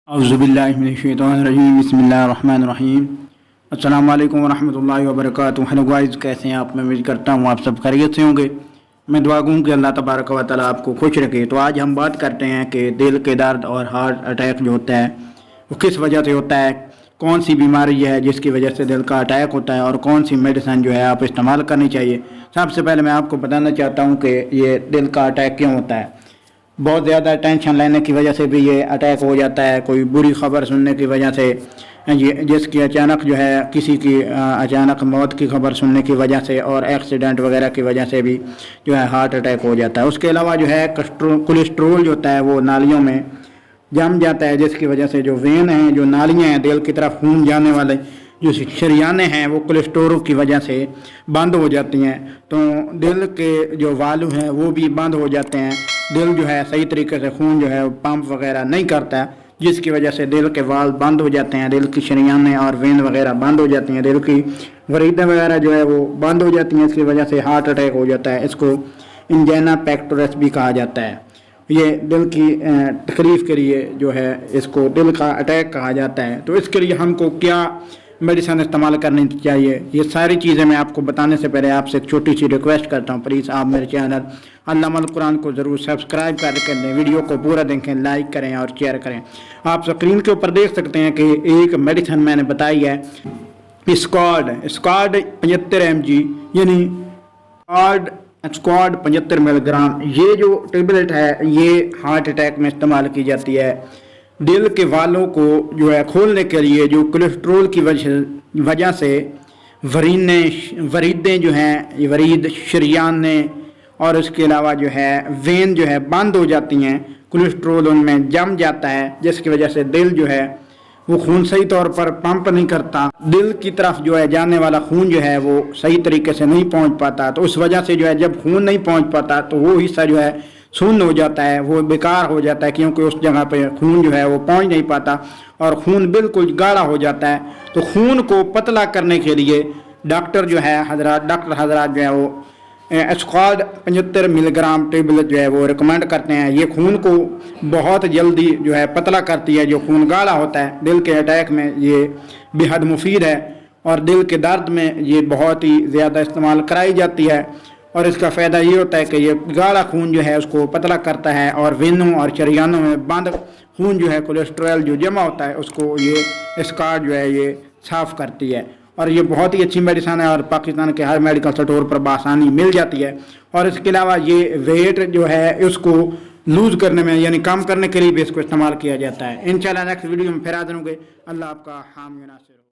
औज़ुबिल्लाहिमिनश्शैतानिर्रजीम बिस्मिल्लाहिर्रहमानिर्रहीम। अस्सलामु अलैकुम वरहमतुल्लाहि वबरकातुहू। हेलो गाइस, कैसे हैं आप? मैं उम्मीद करता हूँ आप सब खैरियत से होंगे। मैं दुआ गूँ कि अल्लाह तबारक व तआला आपको खुश रखे। तो आज हम बात करते हैं कि दिल के दर्द और हार्ट अटैक जो होता है वो किस वजह से होता है, कौन सी बीमारी है जिसकी वजह से दिल का अटैक होता है और कौन सी मेडिसिन जो है आप इस्तेमाल करनी चाहिए। सबसे पहले मैं आपको बताना चाहता हूँ कि ये दिल का अटैक क्यों होता है। बहुत ज़्यादा टेंशन लेने की वजह से भी ये अटैक हो जाता है, कोई बुरी खबर सुनने की वजह से, जिसकी अचानक जो है किसी की अचानक मौत की खबर सुनने की वजह से और एक्सीडेंट वगैरह की वजह से भी जो है हार्ट अटैक हो जाता है। उसके अलावा जो है कोलेस्ट्रोल जो होता है वो नालियों में जम जाता है, जिसकी वजह से जो वेन हैं, जो नालियाँ हैं, दिल की तरफ खून जाने वाले जो शरियाने हैं वो कोलेस्ट्रोल की वजह से बंद हो जाती हैं। तो दिल के जो वाल्व हैं वो भी बंद हो जाते हैं। दिल जो है सही तरीके से खून जो है पंप वगैरह नहीं करता, जिसकी वजह से दिल के वाल्व बंद हो जाते हैं, दिल की शरियानें और वेन वगैरह बंद हो जाती हैं, दिल की वरीदें वगैरह जो है वो बंद हो जाती हैं। इसकी वजह से हार्ट अटैक हो जाता है। इसको इंजाइना पेक्टोरस भी कहा जाता है। ये दिल की तकलीफ़ के लिए जो है इसको दिल का अटैक कहा जाता है। तो इसके लिए हमको क्या मेडिसिन इस्तेमाल करनी चाहिए, ये सारी चीज़ें मैं आपको बताने से पहले आपसे एक छोटी सी रिक्वेस्ट करता हूँ। प्लीज़ आप मेरे चैनल अल्लामा अल कुरान को ज़रूर सब्सक्राइब करके दें, वीडियो को पूरा देखें, लाइक करें और शेयर करें। आप स्क्रीन के ऊपर देख सकते हैं कि एक मेडिसिन मैंने बताई है, स्क्वाड 75 mg, यानी स्क्वाड 75 मिलीग्राम। ये जो टेबलेट है ये हार्ट अटैक में इस्तेमाल की जाती है। दिल के वालों को जो है खोलने के लिए, जो कोलेस्ट्रोल की वजह से वरीदें जो हैं, ये वरीद शरियानें और उसके अलावा जो है वेन जो है बंद हो जाती हैं, कोलेस्ट्रोल उनमें जम जाता है, जिसकी वजह से दिल जो है वो खून सही तौर पर पंप नहीं करता। दिल की तरफ जो है जाने वाला खून जो है वो सही तरीके से नहीं पहुंच पाता। तो उस वजह से जो है जब खून नहीं पहुंच पाता तो वो हिस्सा जो है शून्य हो जाता है, वो बेकार हो जाता है, क्योंकि उस जगह पे खून जो है वो पहुंच नहीं पाता और खून बिल्कुल गाढ़ा हो जाता है। तो खून को पतला करने के लिए डॉक्टर हजरात जो है वो स्क्वाड 75 मिलीग्राम टेबलेट जो है वो रिकमेंड करते हैं। ये खून को बहुत जल्दी जो है पतला करती है। जो खून गाढ़ा होता है दिल के अटैक में ये बेहद मुफीद है और दिल के दर्द में ये बहुत ही ज़्यादा इस्तेमाल कराई जाती है। और इसका फ़ायदा ये होता है कि ये गाढ़ा खून जो है उसको पतला करता है और वेनों और शरियानों में बंद खून जो है कोलेस्ट्रॉल जो जमा होता है उसको ये स्क्वाड जो है ये साफ़ करती है। और ये बहुत ही अच्छी मेडिसिन है और पाकिस्तान के हर मेडिकल स्टोर पर बआसानी मिल जाती है। और इसके अलावा ये वेट जो है उसको लूज़ करने में यानी कम करने के लिए भी इसको इस्तेमाल किया जाता है। इंशाल्लाह नेक्स्ट वीडियो में फिर हाज़िर होंगे। अल्लाह आपका हामी नासिर हो।